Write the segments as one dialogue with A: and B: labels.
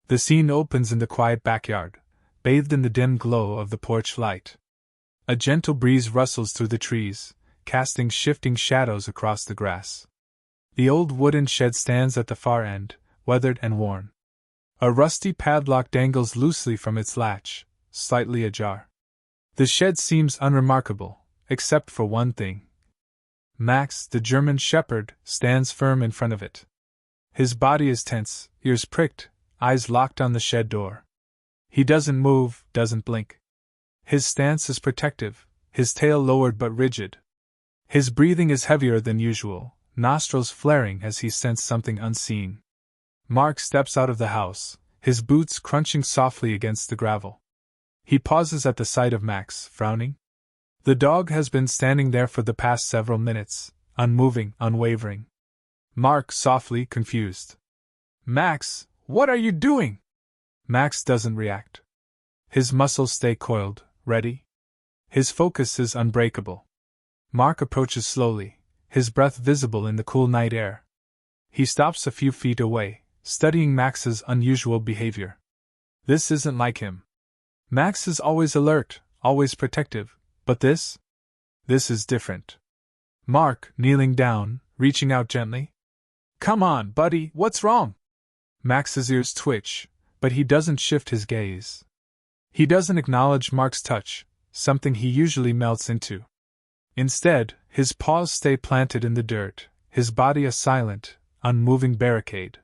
A: The scene opens in the quiet backyard, bathed in the dim glow of the porch light. A gentle breeze rustles through the trees, casting shifting shadows across the grass. The old wooden shed stands at the far end, weathered and worn. A rusty padlock dangles loosely from its latch, slightly ajar. The shed seems unremarkable, except for one thing. Max, the German shepherd, stands firm in front of it. His body is tense, ears pricked, eyes locked on the shed door. He doesn't move, doesn't blink. His stance is protective, his tail lowered but rigid. His breathing is heavier than usual, nostrils flaring as he scents something unseen. Mark steps out of the house, his boots crunching softly against the gravel. He pauses at the sight of Max, frowning. The dog has been standing there for the past several minutes, unmoving, unwavering. Mark softly, confused. "Max, what are you doing?" Max doesn't react. His muscles stay coiled, ready. His focus is unbreakable. Mark approaches slowly, his breath visible in the cool night air. He stops a few feet away, studying Max's unusual behavior. This isn't like him. Max is always alert, always protective, but this is different. Mark, kneeling down, reaching out gently. "Come on, buddy, what's wrong?" Max's ears twitch, but he doesn't shift his gaze. He doesn't acknowledge Mark's touch, something he usually melts into. Instead, his paws stay planted in the dirt, his body a silent, unmoving barricade.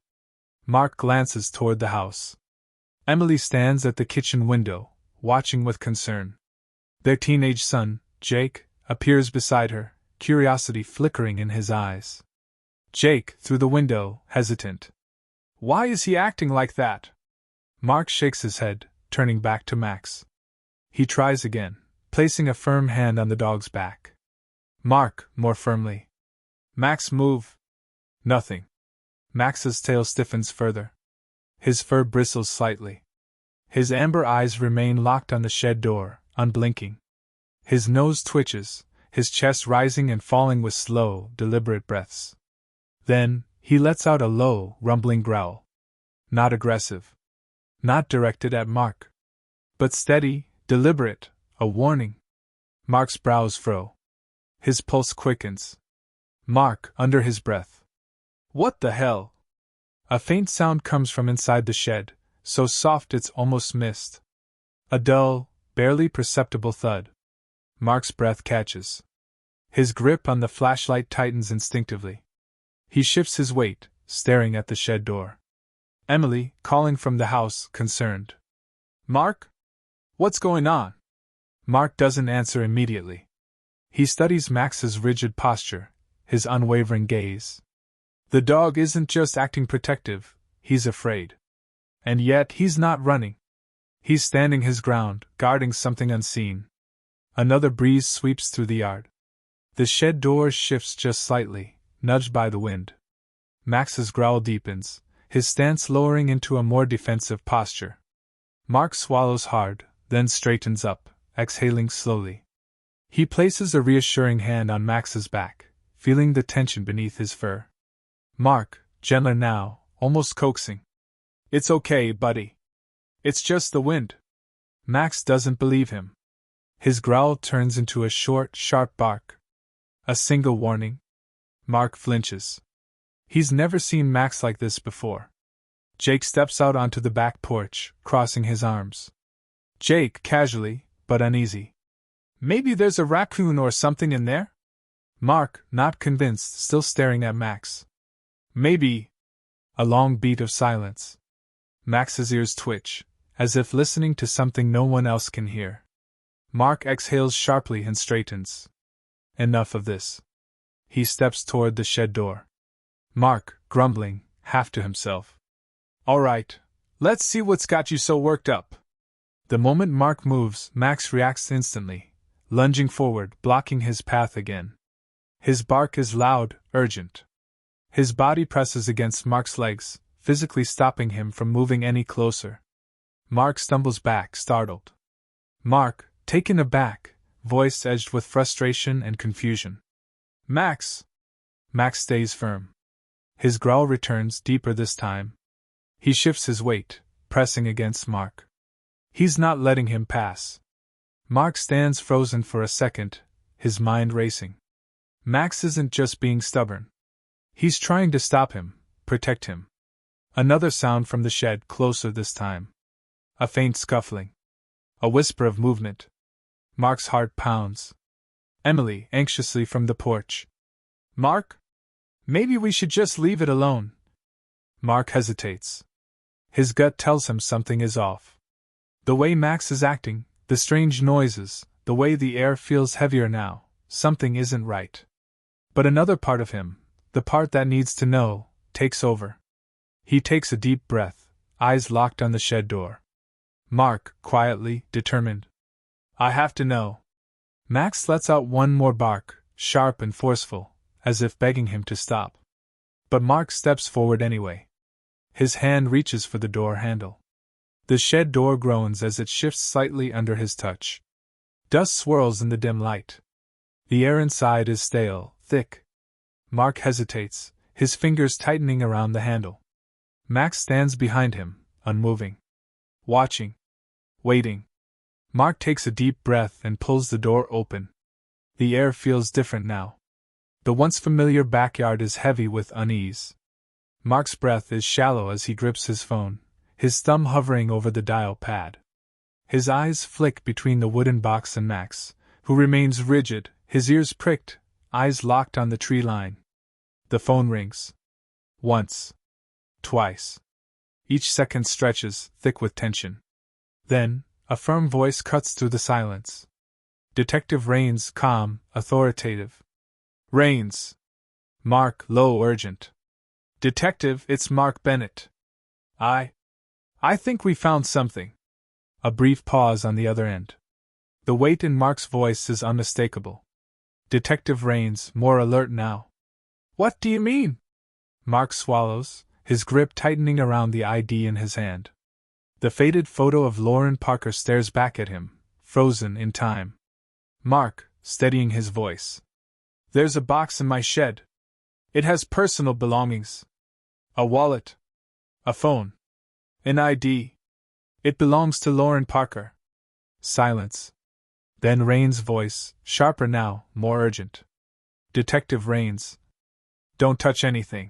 A: Mark glances toward the house. Emily stands at the kitchen window, watching with concern. Their teenage son, Jake, appears beside her, curiosity flickering in his eyes. Jake, through the window, hesitant. "Why is he acting like that?" Mark shakes his head, turning back to Max. He tries again, placing a firm hand on the dog's back. Mark, more firmly. "Max, move." Nothing. Max's tail stiffens further. His fur bristles slightly. His amber eyes remain locked on the shed door, unblinking. His nose twitches, his chest rising and falling with slow, deliberate breaths. Then, he lets out a low, rumbling growl. Not aggressive. Not directed at Mark. But steady, deliberate, a warning. Mark's brows furrow. His pulse quickens. Mark, under his breath. "What the hell?" A faint sound comes from inside the shed, so soft it's almost mist. A dull, barely perceptible thud. Mark's breath catches. His grip on the flashlight tightens instinctively. He shifts his weight, staring at the shed door. Emily, calling from the house, concerned. "Mark? What's going on?" Mark doesn't answer immediately. He studies Max's rigid posture, his unwavering gaze. The dog isn't just acting protective, he's afraid. And yet he's not running. He's standing his ground, guarding something unseen. Another breeze sweeps through the yard. The shed door shifts just slightly, nudged by the wind. Max's growl deepens, his stance lowering into a more defensive posture. Mark swallows hard, then straightens up, exhaling slowly. He places a reassuring hand on Max's back, feeling the tension beneath his fur. Mark, gentler now, almost coaxing. "It's okay, buddy. It's just the wind." Max doesn't believe him. His growl turns into a short, sharp bark. A single warning. Mark flinches. He's never seen Max like this before. Jake steps out onto the back porch, crossing his arms. Jake, casually, but uneasy. "Maybe there's a raccoon or something in there?" Mark, not convinced, still staring at Max. "Maybe." A long beat of silence. Max's ears twitch, as if listening to something no one else can hear. Mark exhales sharply and straightens. Enough of this. He steps toward the shed door. Mark, grumbling, half to himself. "All right, let's see what's got you so worked up." The moment Mark moves, Max reacts instantly, lunging forward, blocking his path again. His bark is loud, urgent. His body presses against Mark's legs, physically stopping him from moving any closer. Mark stumbles back, startled. Mark, taken aback, voice edged with frustration and confusion. "Max!" Max stays firm. His growl returns, deeper this time. He shifts his weight, pressing against Mark. He's not letting him pass. Mark stands frozen for a second, his mind racing. Max isn't just being stubborn. He's trying to stop him, protect him. Another sound from the shed, closer this time. A faint scuffling. A whisper of movement. Mark's heart pounds. Emily, anxiously from the porch. Mark? Maybe we should just leave it alone. Mark hesitates. His gut tells him something is off. The way Max is acting, the strange noises, the way the air feels heavier now, something isn't right. But another part of him, the part that needs to know, takes over. He takes a deep breath, eyes locked on the shed door. Mark, quietly, determined. I have to know. Max lets out one more bark, sharp and forceful, as if begging him to stop. But Mark steps forward anyway. His hand reaches for the door handle. The shed door groans as it shifts slightly under his touch. Dust swirls in the dim light. The air inside is stale, thick. Mark hesitates, his fingers tightening around the handle. Max stands behind him, unmoving. Watching. Waiting. Mark takes a deep breath and pulls the door open. The air feels different now. The once familiar backyard is heavy with unease. Mark's breath is shallow as he grips his phone, his thumb hovering over the dial pad. His eyes flick between the wooden box and Max, who remains rigid, his ears pricked, eyes locked on the tree line. The phone rings. Once. Twice. Each second stretches, thick with tension. Then, a firm voice cuts through the silence. Detective Rains, calm, authoritative. Rains. Mark, low, urgent. Detective, it's Mark Bennett. I think we found something. A brief pause on the other end. The weight in Mark's voice is unmistakable. Detective Rains, more alert now. What do you mean? Mark swallows, his grip tightening around the ID in his hand. The faded photo of Lauren Parker stares back at him, frozen in time. Mark, steadying his voice. There's a box in my shed. It has personal belongings. A wallet. A phone. An ID. It belongs to Lauren Parker. Silence. Then Rains' voice, sharper now, more urgent. Detective Rains. Don't touch anything.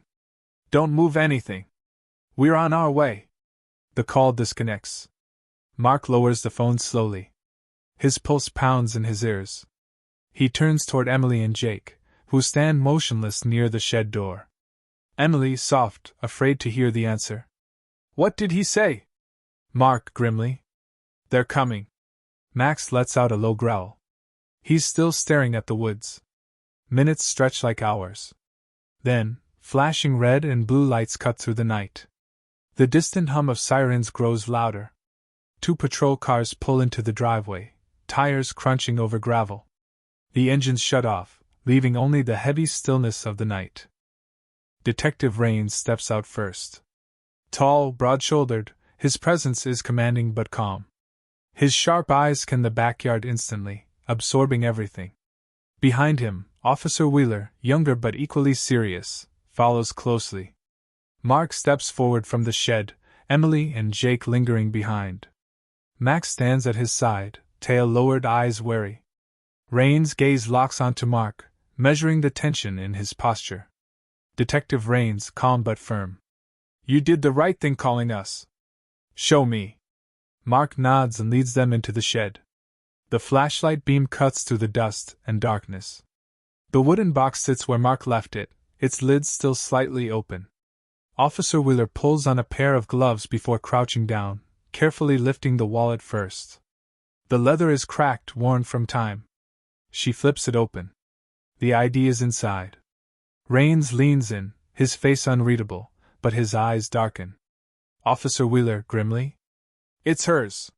A: Don't move anything. We're on our way. The call disconnects. Mark lowers the phone slowly. His pulse pounds in his ears. He turns toward Emily and Jake, who stand motionless near the shed door. Emily, soft, afraid to hear the answer. What did he say? Mark, grimly. They're coming. Max lets out a low growl. He's still staring at the woods. Minutes stretch like hours. Then, flashing red and blue lights cut through the night. The distant hum of sirens grows louder. 2 patrol cars pull into the driveway, tires crunching over gravel. The engines shut off, leaving only the heavy stillness of the night. Detective Rains steps out first. Tall, broad-shouldered, his presence is commanding but calm. His sharp eyes scan the backyard instantly, absorbing everything. Behind him, Officer Wheeler, younger but equally serious, follows closely. Mark steps forward from the shed, Emily and Jake lingering behind. Max stands at his side, tail lowered, eyes wary. Rains' gaze locks onto Mark, measuring the tension in his posture. Detective Rains, calm but firm. You did the right thing calling us. Show me. Mark nods and leads them into the shed. The flashlight beam cuts through the dust and darkness. The wooden box sits where Mark left it, its lids still slightly open. Officer Wheeler pulls on a pair of gloves before crouching down, carefully lifting the wallet first. The leather is cracked, worn from time. She flips it open. The ID is inside. Rains leans in, his face unreadable, but his eyes darken. Officer Wheeler, grimly. It's hers.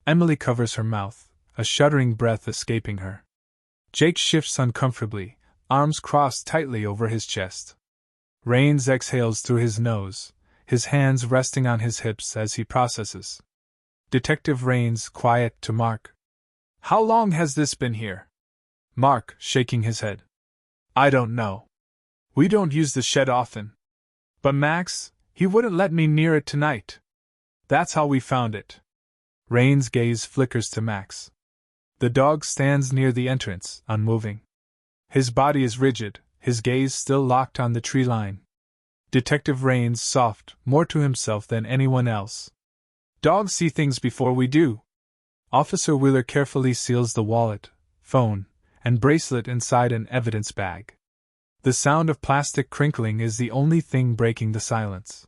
A: Emily covers her mouth, a shuddering breath escaping her. Jake shifts uncomfortably, arms crossed tightly over his chest. Rains exhales through his nose, his hands resting on his hips as he processes. Detective Rains, quiet, to Mark. How long has this been here? Mark, shaking his head. I don't know. We don't use the shed often. But Max, he wouldn't let me near it tonight. That's how we found it. Rain's gaze flickers to Max. The dog stands near the entrance, unmoving. His body is rigid, his gaze still locked on the tree line. Detective Rain's soft, more to himself than anyone else. Dogs see things before we do. Officer Wheeler carefully seals the wallet, phone, and bracelet inside an evidence bag. The sound of plastic crinkling is the only thing breaking the silence.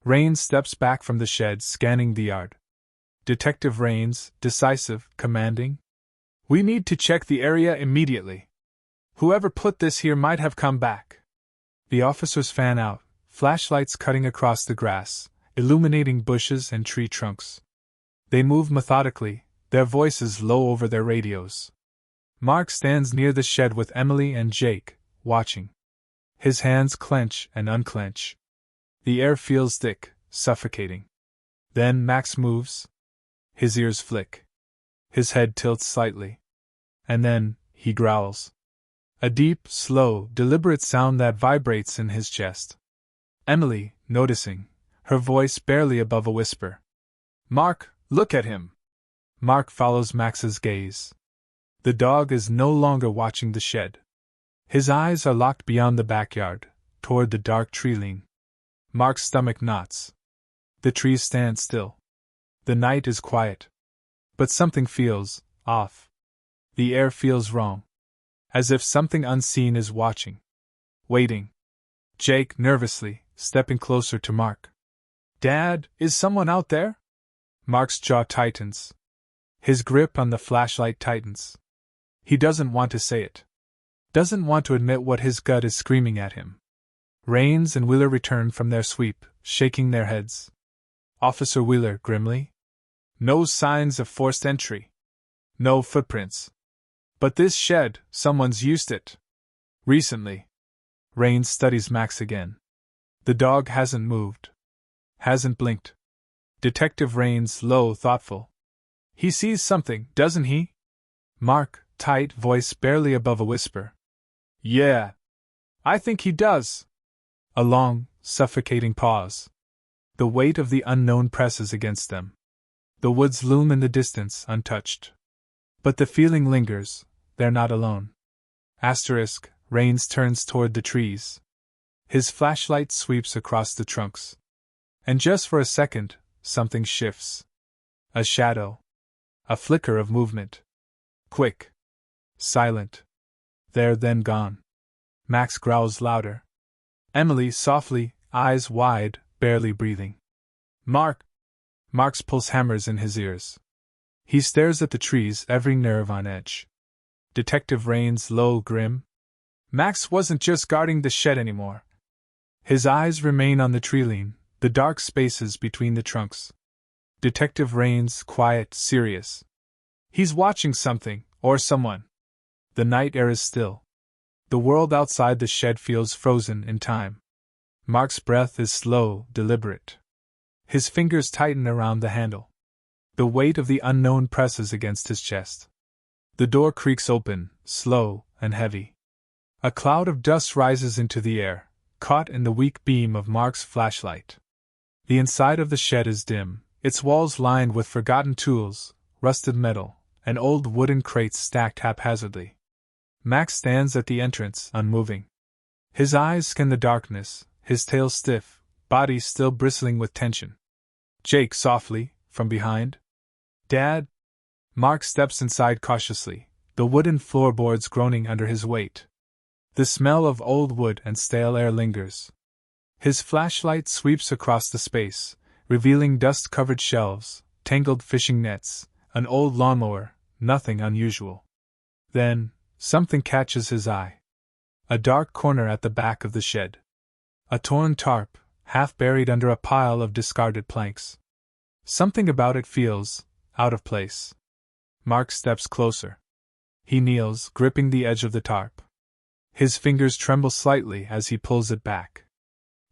A: Rain steps back from the shed, scanning the yard. Detective Rains, decisive, commanding. We need to check the area immediately. Whoever put this here might have come back. The officers fan out, flashlights cutting across the grass, illuminating bushes and tree trunks. They move methodically, their voices low over their radios. Mark stands near the shed with Emily and Jake, watching. His hands clench and unclench. The air feels thick, suffocating. Then Max moves. His ears flick. His head tilts slightly. And then, he growls. A deep, slow, deliberate sound that vibrates in his chest. Emily, noticing, her voice barely above a whisper. Mark, look at him! Mark follows Max's gaze. The dog is no longer watching the shed. His eyes are locked beyond the backyard, toward the dark tree line. Mark's stomach knots. The trees stand still. The night is quiet. But something feels off. The air feels wrong. As if something unseen is watching. Waiting. Jake, nervously, stepping closer to Mark. Dad, is someone out there? Mark's jaw tightens. His grip on the flashlight tightens. He doesn't want to say it. Doesn't want to admit what his gut is screaming at him. Rains and Wheeler return from their sweep, shaking their heads. Officer Wheeler, grimly. No signs of forced entry. No footprints. But this shed, someone's used it. Recently. Rains studies Max again. The dog hasn't moved. Hasn't blinked. Detective Rains, low, thoughtful. He sees something, doesn't he? Mark, tight voice barely above a whisper. Yeah. I think he does. A long, suffocating pause. The weight of the unknown presses against them. The woods loom in the distance, untouched. But the feeling lingers, they're not alone. Asterisk, Rains turns toward the trees. His flashlight sweeps across the trunks. And just for a second, something shifts. A shadow. A flicker of movement. Quick. Silent. There, then gone. Max growls louder. Emily softly, eyes wide, barely breathing. Mark! Mark's pulse hammers in his ears. He stares at the trees, every nerve on edge. Detective Rains, low, grim. Max wasn't just guarding the shed anymore. His eyes remain on the tree line, the dark spaces between the trunks. Detective Rains, quiet, serious. He's watching something, or someone. The night air is still. The world outside the shed feels frozen in time. Mark's breath is slow, deliberate. His fingers tighten around the handle. The weight of the unknown presses against his chest. The door creaks open, slow and heavy. A cloud of dust rises into the air, caught in the weak beam of Mark's flashlight. The inside of the shed is dim, its walls lined with forgotten tools, rusted metal, and old wooden crates stacked haphazardly. Max stands at the entrance, unmoving. His eyes scan the darkness, his tail stiff, body still bristling with tension. Jake, softly, from behind. Dad? Mark steps inside cautiously, the wooden floorboards groaning under his weight. The smell of old wood and stale air lingers. His flashlight sweeps across the space, revealing dust-covered shelves, tangled fishing nets, an old lawnmower, nothing unusual. Then, something catches his eye. A dark corner at the back of the shed. A torn tarp, half buried under a pile of discarded planks. Something about it feels out of place. Mark steps closer. He kneels, gripping the edge of the tarp. His fingers tremble slightly as he pulls it back.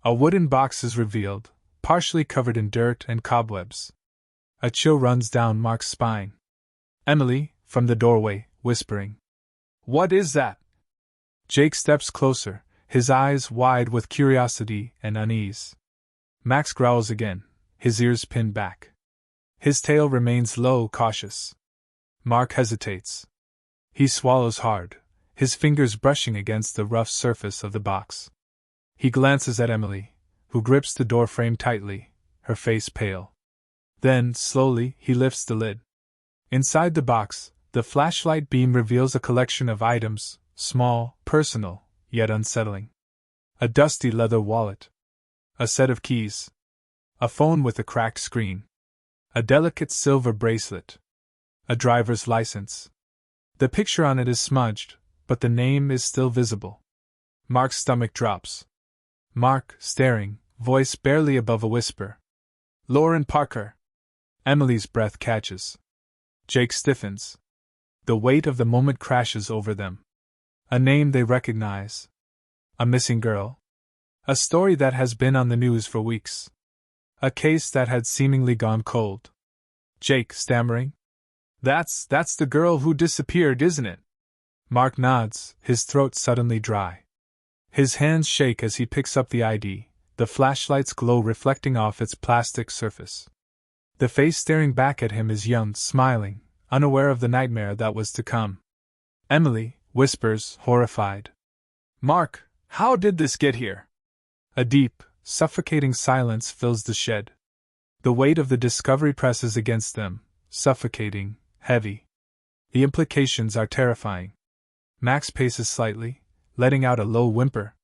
A: A wooden box is revealed, partially covered in dirt and cobwebs. A chill runs down Mark's spine. Emily, from the doorway, whispering. What is that? Jake steps closer, his eyes wide with curiosity and unease. Max growls again, his ears pinned back. His tail remains low, cautious. Mark hesitates. He swallows hard, his fingers brushing against the rough surface of the box. He glances at Emily, who grips the door frame tightly, her face pale. Then, slowly, he lifts the lid. Inside the box, the flashlight beam reveals a collection of items, small, personal, yet unsettling. A dusty leather wallet. A set of keys. A phone with a cracked screen. A delicate silver bracelet. A driver's license. The picture on it is smudged, but the name is still visible. Mark's stomach drops. Mark, staring, voice barely above a whisper. Lauren Parker. Emily's breath catches. Jake stiffens. The weight of the moment crashes over them. A name they recognize. A missing girl. A story that has been on the news for weeks. A case that had seemingly gone cold. Jake, stammering. That's the girl who disappeared, isn't it? Mark nods, his throat suddenly dry. His hands shake as he picks up the ID, the flashlight's glow reflecting off its plastic surface. The face staring back at him is young, smiling, unaware of the nightmare that was to come. Emily whispers, horrified. Mark, how did this get here? A deep, suffocating silence fills the shed. The weight of the discovery presses against them, suffocating, heavy. The implications are terrifying. Max paces slightly, letting out a low whimper.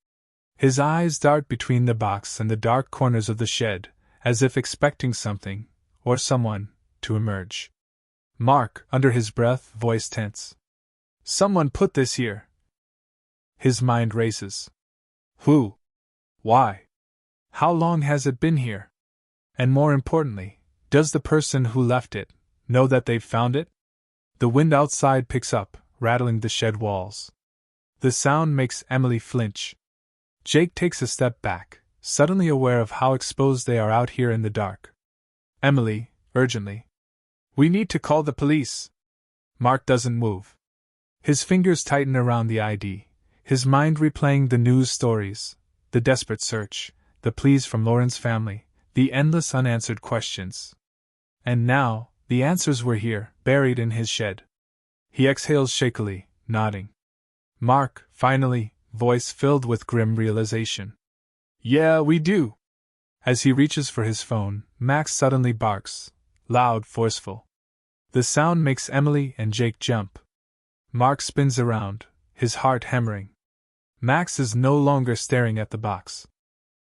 A: His eyes dart between the box and the dark corners of the shed, as if expecting something, or someone, to emerge. Mark, under his breath, voice tense. Someone put this here. His mind races. Who? Why? How long has it been here? And more importantly, does the person who left it know that they've found it? The wind outside picks up, rattling the shed walls. The sound makes Emily flinch. Jake takes a step back, suddenly aware of how exposed they are out here in the dark. Emily, urgently. We need to call the police. Mark doesn't move. His fingers tighten around the ID, his mind replaying the news stories, the desperate search, the pleas from Lauren's family, the endless unanswered questions. And now, the answers were here, buried in his shed. He exhales shakily, nodding. Mark, finally, voice filled with grim realization. Yeah, we do. As he reaches for his phone, Max suddenly barks, loud, forceful. The sound makes Emily and Jake jump. Mark spins around, his heart hammering. Max is no longer staring at the box.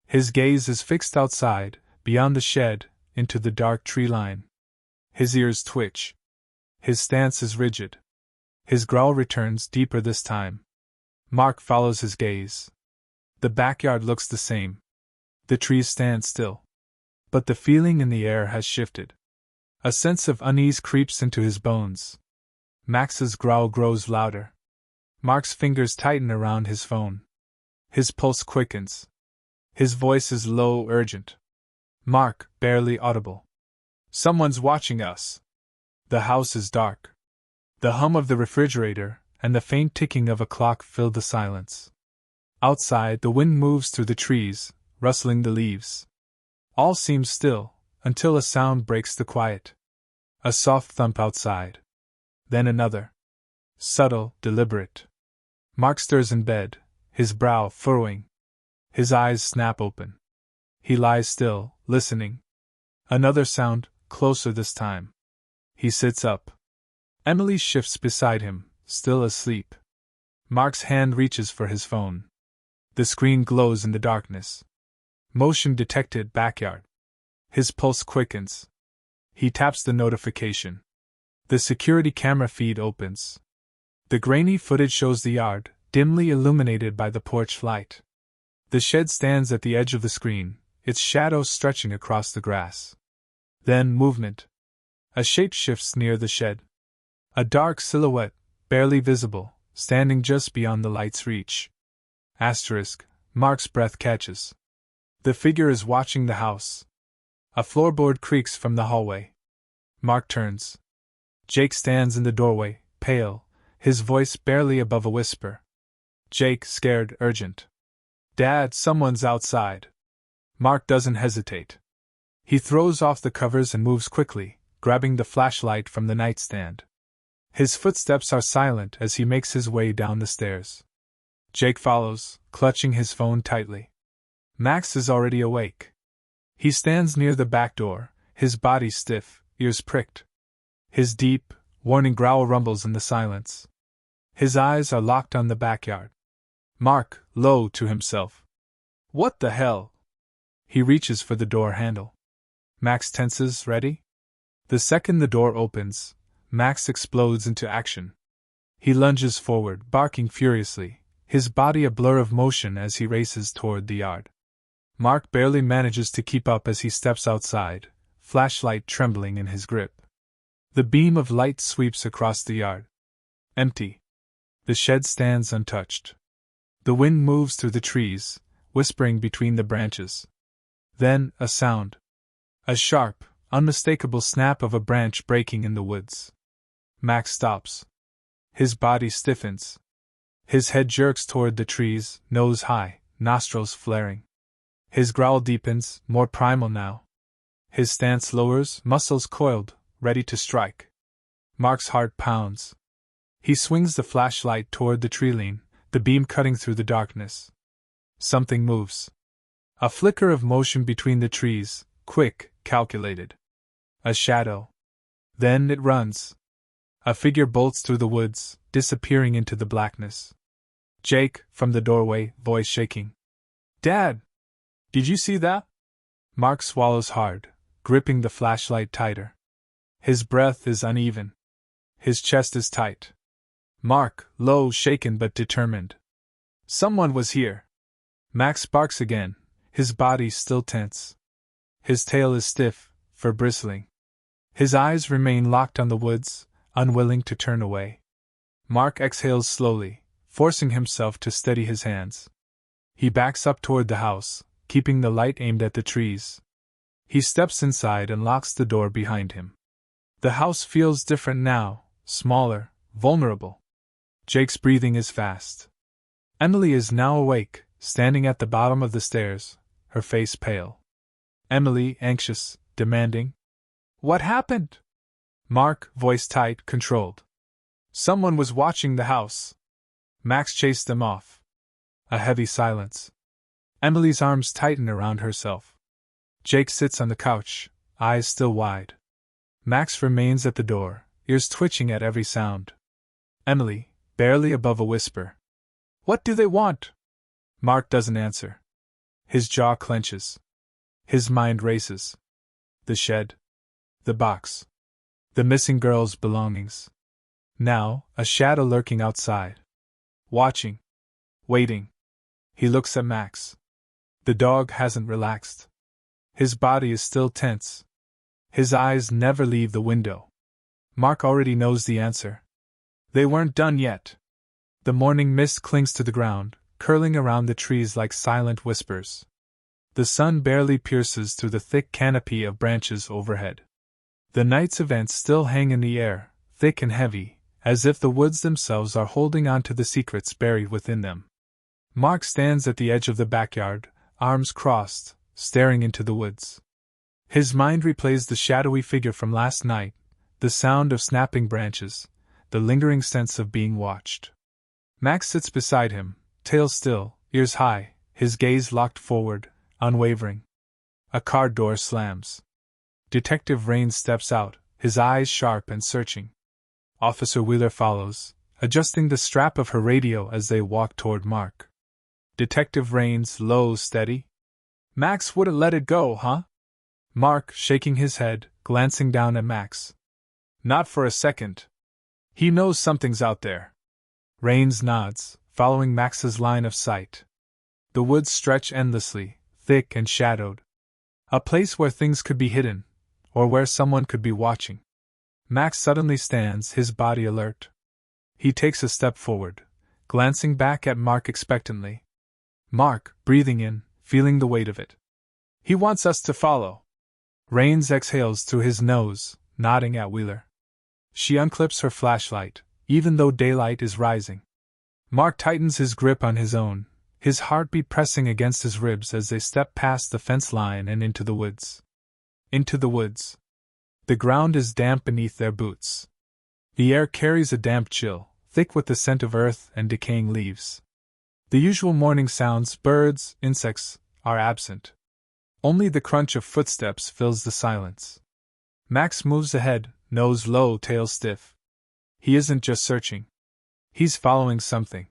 A: His gaze is fixed outside, beyond the shed, into the dark tree line. His ears twitch. His stance is rigid. His growl returns, deeper this time. Mark follows his gaze. The backyard looks the same. The trees stand still. But the feeling in the air has shifted. A sense of unease creeps into his bones. Max's growl grows louder. Mark's fingers tighten around his phone. His pulse quickens. His voice is low, urgent. Mark, barely audible. Someone's watching us. The house is dark. The hum of the refrigerator and the faint ticking of a clock fill the silence. Outside, the wind moves through the trees, rustling the leaves. All seems still, until a sound breaks the quiet. A soft thump outside. Then another. Subtle, deliberate. Mark stirs in bed, his brow furrowing. His eyes snap open. He lies still, listening. Another sound, closer this time. He sits up. Emily shifts beside him, still asleep. Mark's hand reaches for his phone. The screen glows in the darkness. Motion detected, backyard. His pulse quickens. He taps the notification. The security camera feed opens. The grainy footage shows the yard, dimly illuminated by the porch light. The shed stands at the edge of the screen, its shadow stretching across the grass. Then movement. A shape shifts near the shed. A dark silhouette, barely visible, standing just beyond the light's reach. Asterisk, Mark's breath catches. The figure is watching the house. A floorboard creaks from the hallway. Mark turns. Jake stands in the doorway, pale, his voice barely above a whisper. Jake, scared, urgent. Dad, someone's outside. Mark doesn't hesitate. He throws off the covers and moves quickly, grabbing the flashlight from the nightstand. His footsteps are silent as he makes his way down the stairs. Jake follows, clutching his phone tightly. Max is already awake. He stands near the back door, his body stiff, ears pricked. His deep, warning growl rumbles in the silence. His eyes are locked on the backyard. Mark, low to himself. What the hell? He reaches for the door handle. Max tenses, ready? The second the door opens, Max explodes into action. He lunges forward, barking furiously, his body a blur of motion as he races toward the yard. Mark barely manages to keep up as he steps outside, flashlight trembling in his grip. The beam of light sweeps across the yard. Empty. The shed stands untouched. The wind moves through the trees, whispering between the branches. Then, a sound. A sharp, unmistakable snap of a branch breaking in the woods. Max stops. His body stiffens. His head jerks toward the trees, nose high, nostrils flaring. His growl deepens, more primal now. His stance lowers, muscles coiled, ready to strike. Mark's heart pounds. He swings the flashlight toward the tree-line, the beam cutting through the darkness. Something moves. A flicker of motion between the trees, quick, calculated. A shadow. Then it runs. A figure bolts through the woods, disappearing into the blackness. Jake, from the doorway, voice shaking. Dad! Did you see that? Mark swallows hard, gripping the flashlight tighter. His breath is uneven. His chest is tight. Mark, low, shaken but determined. Someone was here. Max barks again, his body still tense. His tail is stiff, fur bristling. His eyes remain locked on the woods, unwilling to turn away. Mark exhales slowly, forcing himself to steady his hands. He backs up toward the house, keeping the light aimed at the trees. He steps inside and locks the door behind him. The house feels different now, smaller, vulnerable. Jake's breathing is fast. Emily is now awake, standing at the bottom of the stairs, her face pale. Emily, anxious, demanding. What happened? Mark, voice tight, controlled. Someone was watching the house. Max chased them off. A heavy silence. Emily's arms tighten around herself. Jake sits on the couch, eyes still wide. Max remains at the door, ears twitching at every sound. Emily, barely above a whisper. What do they want? Mark doesn't answer. His jaw clenches. His mind races. The shed. The box. The missing girl's belongings. Now, a shadow lurking outside. Watching. Waiting. He looks at Max. The dog hasn't relaxed. His body is still tense. His eyes never leave the window. Mark already knows the answer. They weren't done yet. The morning mist clings to the ground, curling around the trees like silent whispers. The sun barely pierces through the thick canopy of branches overhead. The night's events still hang in the air, thick and heavy, as if the woods themselves are holding on to the secrets buried within them. Mark stands at the edge of the backyard, arms crossed, staring into the woods. His mind replays the shadowy figure from last night, the sound of snapping branches, the lingering sense of being watched. Max sits beside him, tail still, ears high, his gaze locked forward, unwavering. A car door slams. Detective Raines steps out, his eyes sharp and searching. Officer Wheeler follows, adjusting the strap of her radio as they walk toward Mark. Detective Raines, low, steady. Max wouldn't let it go, huh? Mark, shaking his head, glancing down at Max. Not for a second. He knows something's out there. Raines nods, following Max's line of sight. The woods stretch endlessly, thick and shadowed. A place where things could be hidden, or where someone could be watching. Max suddenly stands, his body alert. He takes a step forward, glancing back at Mark expectantly. Mark, breathing in, feeling the weight of it. He wants us to follow. Raines exhales through his nose, nodding at Wheeler. She unclips her flashlight, even though daylight is rising. Mark tightens his grip on his own, his heartbeat pressing against his ribs as they step past the fence line and into the woods. into the woods. The ground is damp beneath their boots. The air carries a damp chill, thick with the scent of earth and decaying leaves. The usual morning sounds, birds, insects, are absent. Only the crunch of footsteps fills the silence. Max moves ahead, nose low, tail stiff. He isn't just searching. He's following something.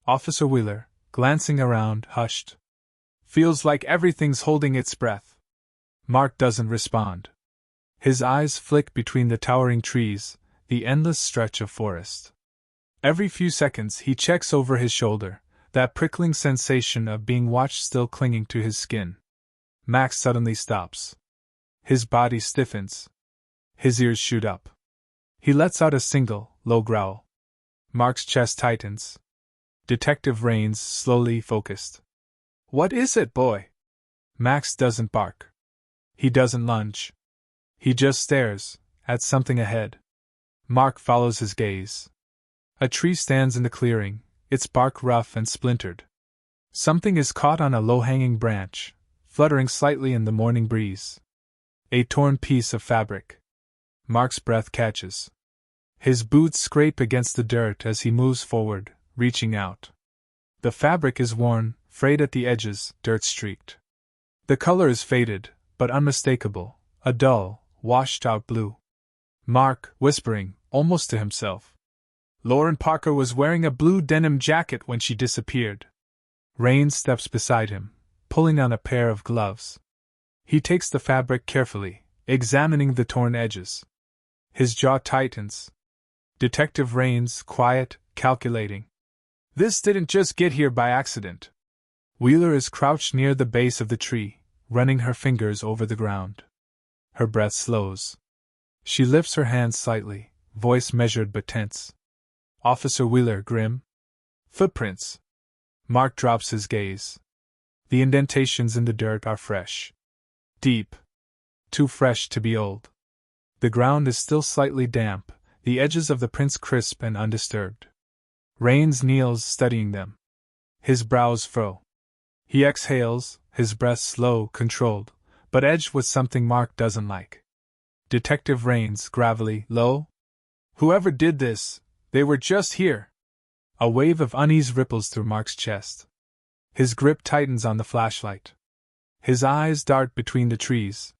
A: Officer Wheeler, glancing around, hushed. Feels like everything's holding its breath. Mark doesn't respond. His eyes flick between the towering trees, the endless stretch of forest. Every few seconds he checks over his shoulder, that prickling sensation of being watched still clinging to his skin. Max suddenly stops. His body stiffens. His ears shoot up. He lets out a single, low growl. Mark's chest tightens. Detective Raines slowly focused. What is it, boy? Max doesn't bark. He doesn't lunge. He just stares, at something ahead. Mark follows his gaze. A tree stands in the clearing, its bark rough and splintered. Something is caught on a low-hanging branch, fluttering slightly in the morning breeze. A torn piece of fabric. Mark's breath catches. His boots scrape against the dirt as he moves forward, reaching out. The fabric is worn, frayed at the edges, dirt-streaked. The color is faded, but unmistakable, a dull, washed-out blue. Mark, whispering, almost to himself. Lauren Parker was wearing a blue denim jacket when she disappeared. Raines steps beside him, pulling on a pair of gloves. He takes the fabric carefully, examining the torn edges. His jaw tightens. Detective Raines, quiet, calculating. This didn't just get here by accident. Wheeler is crouched near the base of the tree, running her fingers over the ground. Her breath slows. She lifts her hands slightly, voice measured but tense. Officer Wheeler, grim. Footprints. Mark drops his gaze. The indentations in the dirt are fresh. Deep. Too fresh to be old. The ground is still slightly damp, the edges of the prints crisp and undisturbed. Raines kneels, studying them. His brows furrow. He exhales, his breath slow, controlled, but edged with something Mark doesn't like. Detective Raines, gravelly, low. Whoever did this, they were just here. A wave of unease ripples through Mark's chest. His grip tightens on the flashlight. His eyes dart between the trees.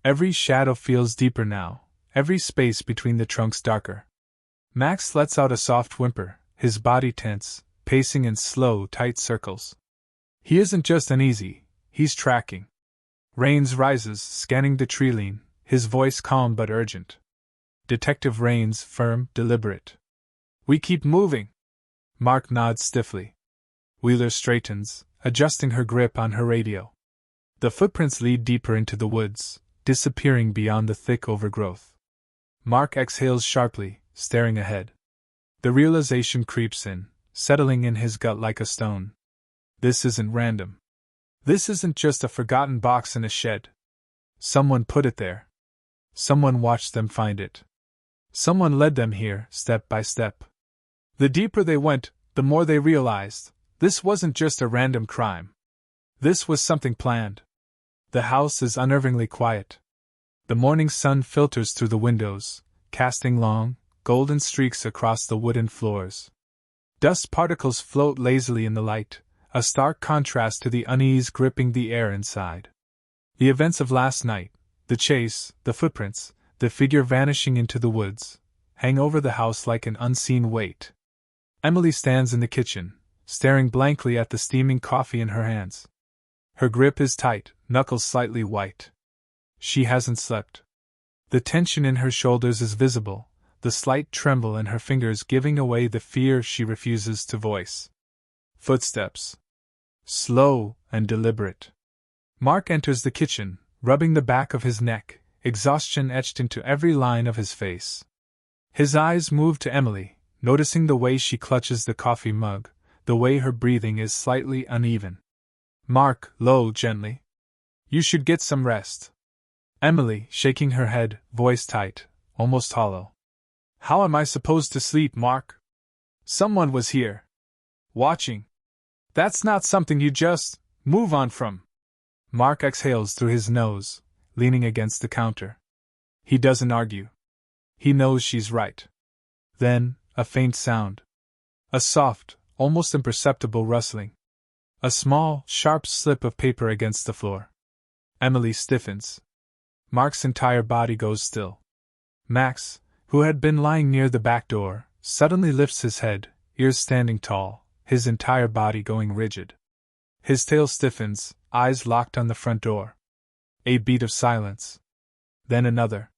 A: Every shadow feels deeper now, every space between the trunks darker. Max lets out a soft whimper, his body tense, pacing in slow, tight circles. He isn't just uneasy, he's tracking. Raines rises, scanning the tree line, his voice calm but urgent. Detective Raines, firm, deliberate. We keep moving. Mark nods stiffly. Wheeler straightens, adjusting her grip on her radio. The footprints lead deeper into the woods, disappearing beyond the thick overgrowth. Mark exhales sharply, staring ahead. The realization creeps in, settling in his gut like a stone. This isn't random. This isn't just a forgotten box in a shed. Someone put it there. Someone watched them find it. Someone led them here, step by step. The deeper they went, the more they realized, this wasn't just a random crime. This was something planned. The house is unnervingly quiet. The morning sun filters through the windows, casting long, golden streaks across the wooden floors. Dust particles float lazily in the light, a stark contrast to the unease gripping the air inside. The events of last night, the chase, the footprints, the figure vanishing into the woods, hang over the house like an unseen weight. Emily stands in the kitchen, staring blankly at the steaming coffee in her hands. Her grip is tight, knuckles slightly white. She hasn't slept. The tension in her shoulders is visible, the slight tremble in her fingers giving away the fear she refuses to voice. Footsteps. Slow and deliberate. Mark enters the kitchen, rubbing the back of his neck, exhaustion etched into every line of his face. His eyes move to Emily, noticing the way she clutches the coffee mug, the way her breathing is slightly uneven. Mark, low, gently. You should get some rest. Emily, shaking her head, voice tight, almost hollow. How am I supposed to sleep, Mark? Someone was here. Watching. That's not something you just move on from. Mark exhales through his nose, leaning against the counter. He doesn't argue. He knows she's right. Then, a faint sound. A soft, almost imperceptible rustling. A small, sharp slip of paper against the floor. Emily stiffens. Mark's entire body goes still. Max, who had been lying near the back door, suddenly lifts his head, ears standing tall, his entire body going rigid. His tail stiffens, eyes locked on the front door. A beat of silence. Then another.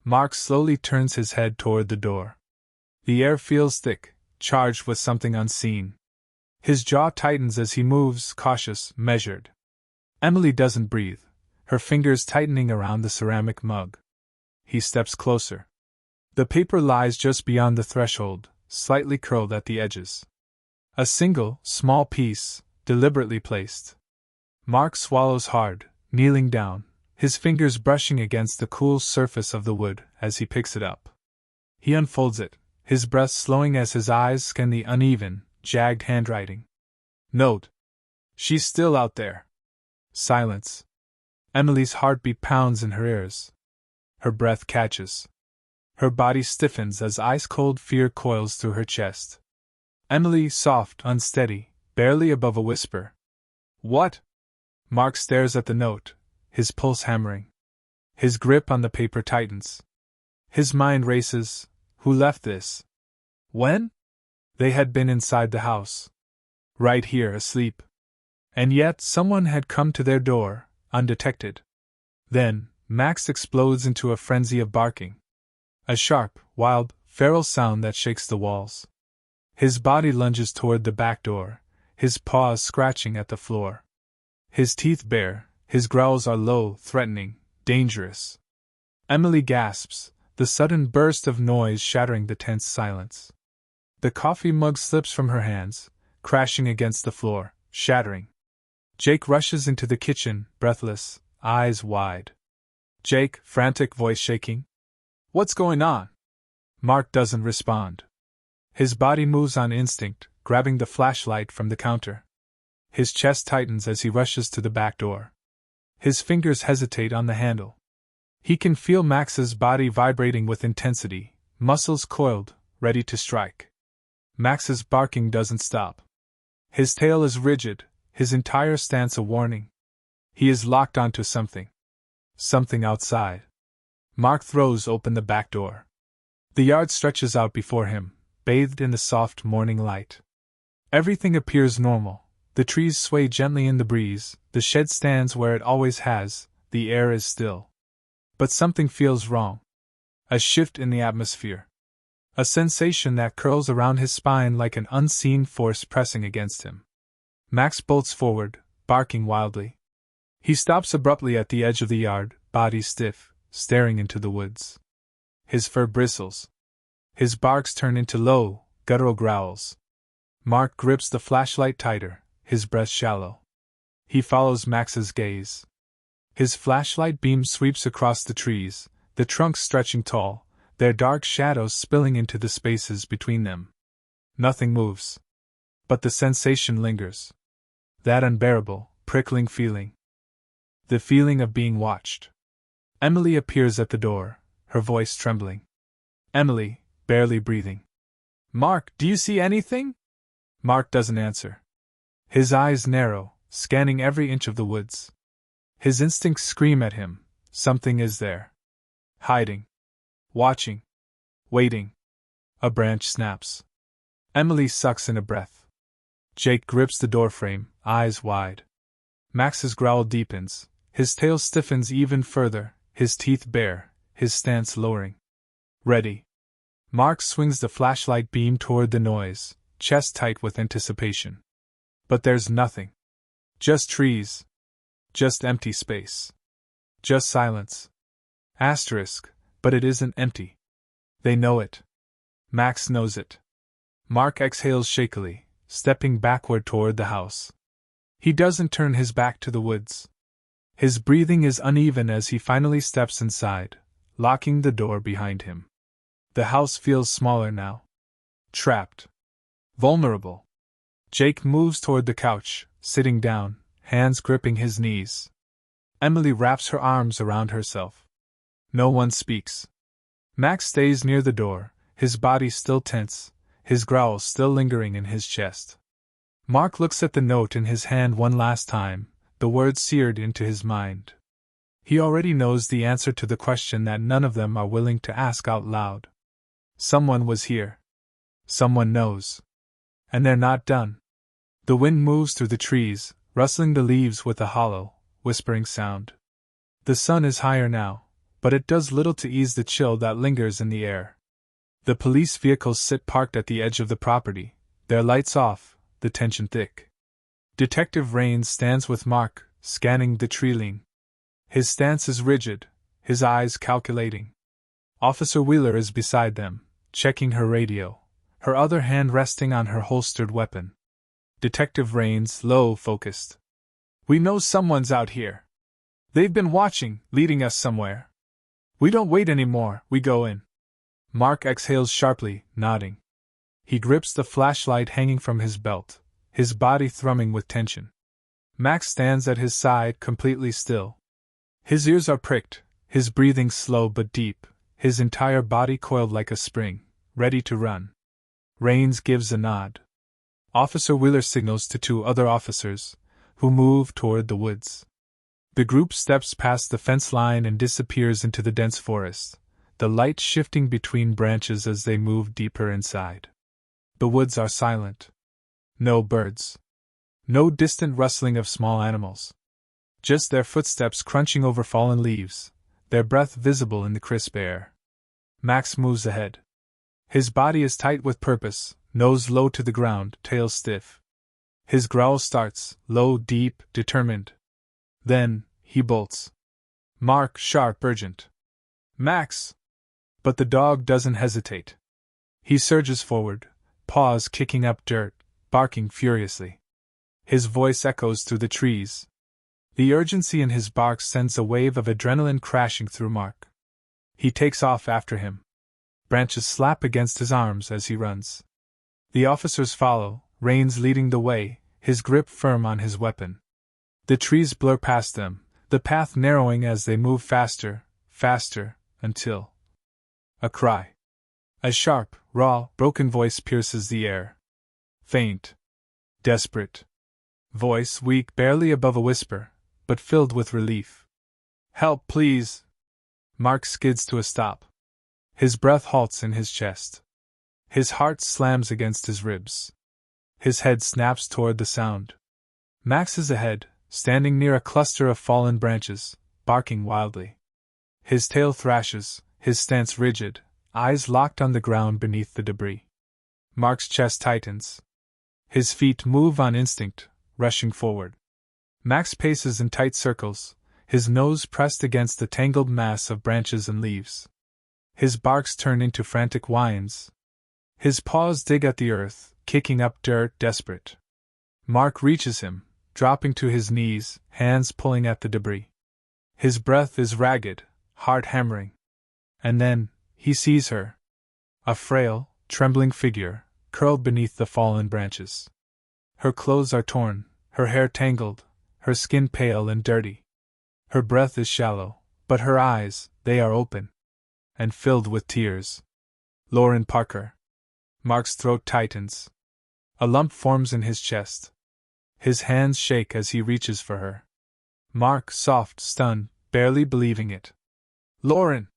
A: Mark slowly turns his head toward the door. The air feels thick, charged with something unseen. His jaw tightens as he moves, cautious, measured. Emily doesn't breathe, her fingers tightening around the ceramic mug. He steps closer. The paper lies just beyond the threshold, slightly curled at the edges. A single, small piece, deliberately placed. Mark swallows hard, kneeling down, his fingers brushing against the cool surface of the wood as he picks it up. He unfolds it, his breath slowing as his eyes scan the uneven, jagged handwriting. Note. She's still out there. Silence. Emily's heartbeat pounds in her ears. Her breath catches. Her body stiffens as ice-cold fear coils through her chest. Emily, soft, unsteady, barely above a whisper. What? Mark stares at the note, his pulse hammering. His grip on the paper tightens. His mind races. Who left this? When? They had been inside the house. Right here, asleep. And yet someone had come to their door, undetected. Then, Max explodes into a frenzy of barking. A sharp, wild, feral sound that shakes the walls. His body lunges toward the back door, his paws scratching at the floor. His teeth bare, his growls are low, threatening, dangerous. Emily gasps, the sudden burst of noise shattering the tense silence. The coffee mug slips from her hands, crashing against the floor, shattering. Jake rushes into the kitchen, breathless, eyes wide. Jake, frantic voice shaking. What's going on? Mark doesn't respond. His body moves on instinct, grabbing the flashlight from the counter. His chest tightens as he rushes to the back door. His fingers hesitate on the handle. He can feel Max's body vibrating with intensity, muscles coiled, ready to strike. Max's barking doesn't stop. His tail is rigid, his entire stance a warning. He is locked onto something. Something outside. Mark throws open the back door. The yard stretches out before him, bathed in the soft morning light. Everything appears normal. The trees sway gently in the breeze, the shed stands where it always has, the air is still. But something feels wrong. A shift in the atmosphere. A sensation that curls around his spine like an unseen force pressing against him. Max bolts forward, barking wildly. He stops abruptly at the edge of the yard, body stiff, staring into the woods. His fur bristles. His barks turn into low, guttural growls. Mark grips the flashlight tighter, his breath shallow. He follows Max's gaze. His flashlight beam sweeps across the trees, the trunks stretching tall, their dark shadows spilling into the spaces between them. Nothing moves. But the sensation lingers. That unbearable, prickling feeling. The feeling of being watched. Emily appears at the door, her voice trembling. Emily, barely breathing. Mark, do you see anything? Mark doesn't answer. His eyes narrow, scanning every inch of the woods. His instincts scream at him. Something is there. Hiding. Watching. Waiting. A branch snaps. Emily sucks in a breath. Jake grips the doorframe, eyes wide. Max's growl deepens, his tail stiffens even further, his teeth bare, his stance lowering. Ready. Mark swings the flashlight beam toward the noise, chest tight with anticipation. But there's nothing. Just trees. Just empty space. Just silence. Asterisk, but it isn't empty. They know it. Max knows it. Mark exhales shakily, stepping backward toward the house. He doesn't turn his back to the woods. His breathing is uneven as he finally steps inside, locking the door behind him. The house feels smaller now. Trapped. Vulnerable. Jake moves toward the couch, sitting down, hands gripping his knees. Emily wraps her arms around herself. No one speaks. Max stays near the door, his body still tense, his growl still lingering in his chest. Mark looks at the note in his hand one last time, the words seared into his mind. He already knows the answer to the question that none of them are willing to ask out loud. Someone was here. Someone knows. And they're not done. The wind moves through the trees, rustling the leaves with a hollow, whispering sound. The sun is higher now, but it does little to ease the chill that lingers in the air. The police vehicles sit parked at the edge of the property, their lights off, the tension thick. Detective Raines stands with Mark, scanning the tree-line. His stance is rigid, his eyes calculating. Officer Wheeler is beside them, checking her radio, her other hand resting on her holstered weapon. Detective Raines, low, focused. We know someone's out here. They've been watching, leading us somewhere. We don't wait anymore, we go in. Mark exhales sharply, nodding. He grips the flashlight hanging from his belt, his body thrumming with tension. Max stands at his side, completely still. His ears are pricked, his breathing slow but deep, his entire body coiled like a spring, ready to run. Raines gives a nod. Officer Wheeler signals to two other officers, who move toward the woods. The group steps past the fence line and disappears into the dense forest, the light shifting between branches as they move deeper inside. The woods are silent. No birds. No distant rustling of small animals. Just their footsteps crunching over fallen leaves, their breath visible in the crisp air. Max moves ahead. His body is tight with purpose, nose low to the ground, tail stiff. His growl starts, low, deep, determined. Then, he bolts. Mark, sharp, urgent. Max! But the dog doesn't hesitate. He surges forward, paws kicking up dirt, barking furiously. His voice echoes through the trees. The urgency in his bark sends a wave of adrenaline crashing through Mark. He takes off after him. Branches slap against his arms as he runs. The officers follow, Raines leading the way, his grip firm on his weapon. The trees blur past them, the path narrowing as they move faster, faster, until... A cry. A sharp, raw, broken voice pierces the air. Faint. Desperate. Voice weak, barely above a whisper, but filled with relief. Help, please! Mark skids to a stop. His breath halts in his chest. His heart slams against his ribs. His head snaps toward the sound. Max is ahead, standing near a cluster of fallen branches, barking wildly. His tail thrashes, his stance rigid, eyes locked on the ground beneath the debris. Mark's chest tightens. His feet move on instinct, rushing forward. Max paces in tight circles, his nose pressed against the tangled mass of branches and leaves. His barks turn into frantic whines. His paws dig at the earth, kicking up dirt, desperate. Mark reaches him, dropping to his knees, hands pulling at the debris. His breath is ragged, heart hammering. And then, he sees her. A frail, trembling figure, curled beneath the fallen branches. Her clothes are torn, her hair tangled, her skin pale and dirty. Her breath is shallow, but her eyes, they are open. And filled with tears. Lauren Parker. Mark's throat tightens. A lump forms in his chest. His hands shake as he reaches for her. Mark, soft, stunned, barely believing it. Lauren!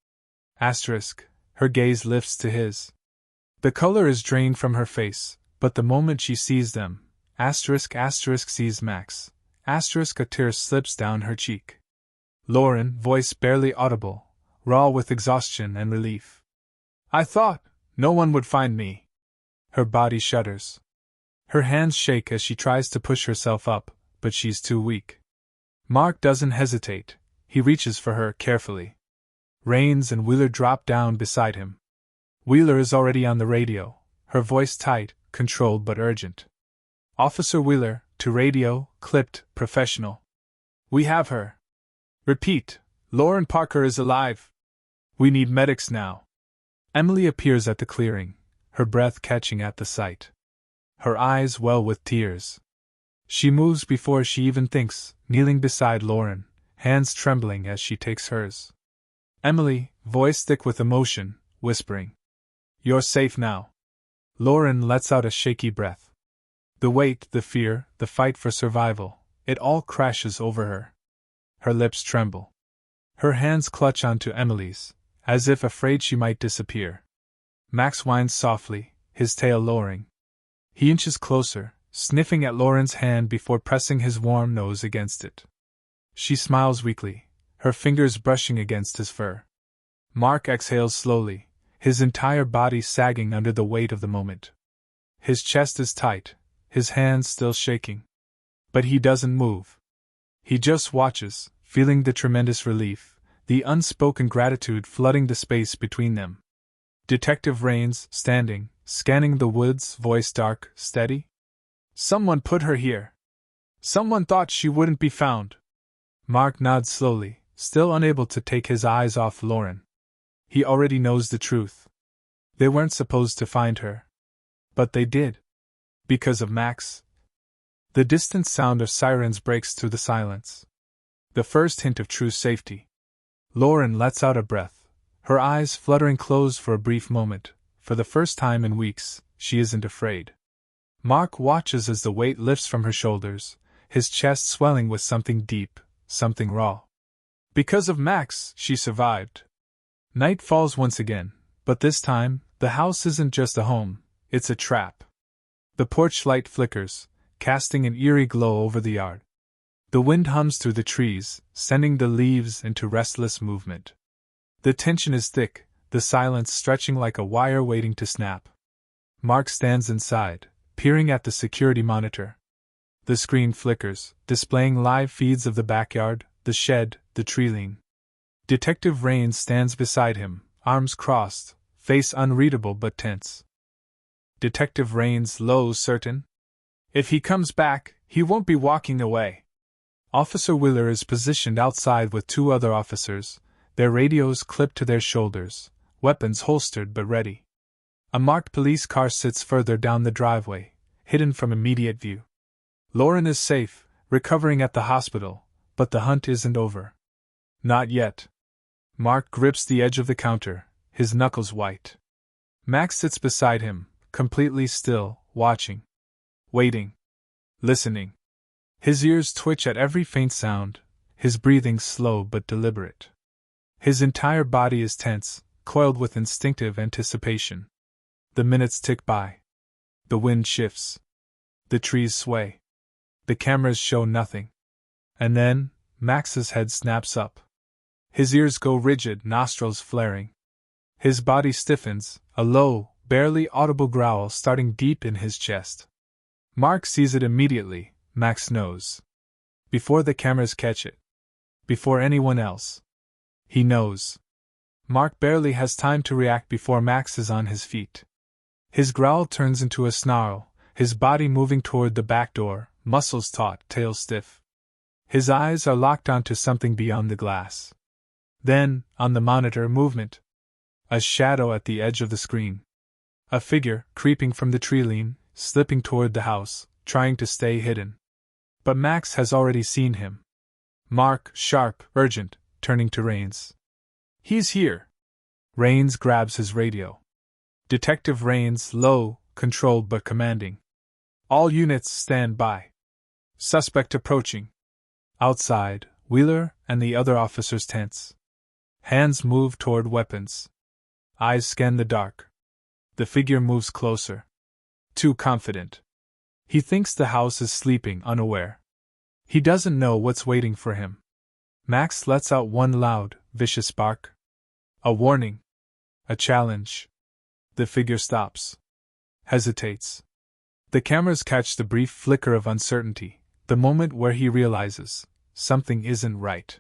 A: Asterisk, her gaze lifts to his. The color is drained from her face, but the moment she sees them, asterisk sees Max, asterisk a tear slips down her cheek. Lauren, voice barely audible, raw with exhaustion and relief. I thought no one would find me. Her body shudders. Her hands shake as she tries to push herself up, but she's too weak. Mark doesn't hesitate, he reaches for her carefully. Raines and Wheeler drop down beside him. Wheeler is already on the radio, her voice tight, controlled but urgent. Officer Wheeler, to radio, clipped, professional. We have her. Repeat, Lauren Parker is alive. We need medics now. Emily appears at the clearing, her breath catching at the sight. Her eyes well with tears. She moves before she even thinks, kneeling beside Lauren, hands trembling as she takes hers. Emily, voice thick with emotion, whispering, "You're safe now." Lauren lets out a shaky breath. The weight, the fear, the fight for survival, it all crashes over her. Her lips tremble. Her hands clutch onto Emily's, as if afraid she might disappear. Max whines softly, his tail lowering. He inches closer, sniffing at Lauren's hand before pressing his warm nose against it. She smiles weakly, her fingers brushing against his fur. Mark exhales slowly, his entire body sagging under the weight of the moment. His chest is tight, his hands still shaking. But he doesn't move. He just watches, feeling the tremendous relief, the unspoken gratitude flooding the space between them. Detective Rains, standing, scanning the woods, voice dark, steady. "Someone put her here. Someone thought she wouldn't be found." Mark nods slowly, still unable to take his eyes off Lauren. He already knows the truth. They weren't supposed to find her. But they did. Because of Max. The distant sound of sirens breaks through the silence. The first hint of true safety. Lauren lets out a breath, her eyes fluttering closed for a brief moment. For the first time in weeks, she isn't afraid. Mark watches as the weight lifts from her shoulders, his chest swelling with something deep, something raw. Because of Max, she survived. Night falls once again, but this time, the house isn't just a home, it's a trap. The porch light flickers, casting an eerie glow over the yard. The wind hums through the trees, sending the leaves into restless movement. The tension is thick, the silence stretching like a wire waiting to snap. Mark stands inside, peering at the security monitor. The screen flickers, displaying live feeds of the backyard, the shed, the tree-line. Detective Rains stands beside him, arms crossed, face unreadable but tense. Detective Rains, low, certain? "If he comes back, he won't be walking away." Officer Wheeler is positioned outside with two other officers, their radios clipped to their shoulders, weapons holstered but ready. A marked police car sits further down the driveway, hidden from immediate view. Lauren is safe, recovering at the hospital, but the hunt isn't over. Not yet. Mark grips the edge of the counter, his knuckles white. Max sits beside him, completely still, watching. Waiting. Listening. His ears twitch at every faint sound, his breathing slow but deliberate. His entire body is tense, coiled with instinctive anticipation. The minutes tick by. The wind shifts. The trees sway. The cameras show nothing. And then, Max's head snaps up. His ears go rigid, nostrils flaring. His body stiffens, a low, barely audible growl starting deep in his chest. Mark sees it immediately, Max knows. Before the cameras catch it. Before anyone else. He knows. Mark barely has time to react before Max is on his feet. His growl turns into a snarl, his body moving toward the back door, muscles taut, tail stiff. His eyes are locked onto something beyond the glass. Then, on the monitor, movement. A shadow at the edge of the screen. A figure, creeping from the tree-line, slipping toward the house, trying to stay hidden. But Max has already seen him. Mark, sharp, urgent, turning to Rains. "He's here." Rains grabs his radio. Detective Rains, low, controlled but commanding. "All units stand by. Suspect approaching." Outside, Wheeler and the other officers tense. Hands move toward weapons. Eyes scan the dark. The figure moves closer. Too confident. He thinks the house is sleeping, unaware. He doesn't know what's waiting for him. Max lets out one loud, vicious bark. A warning. A challenge. The figure stops. Hesitates. The cameras catch the brief flicker of uncertainty, the moment where he realizes something isn't right.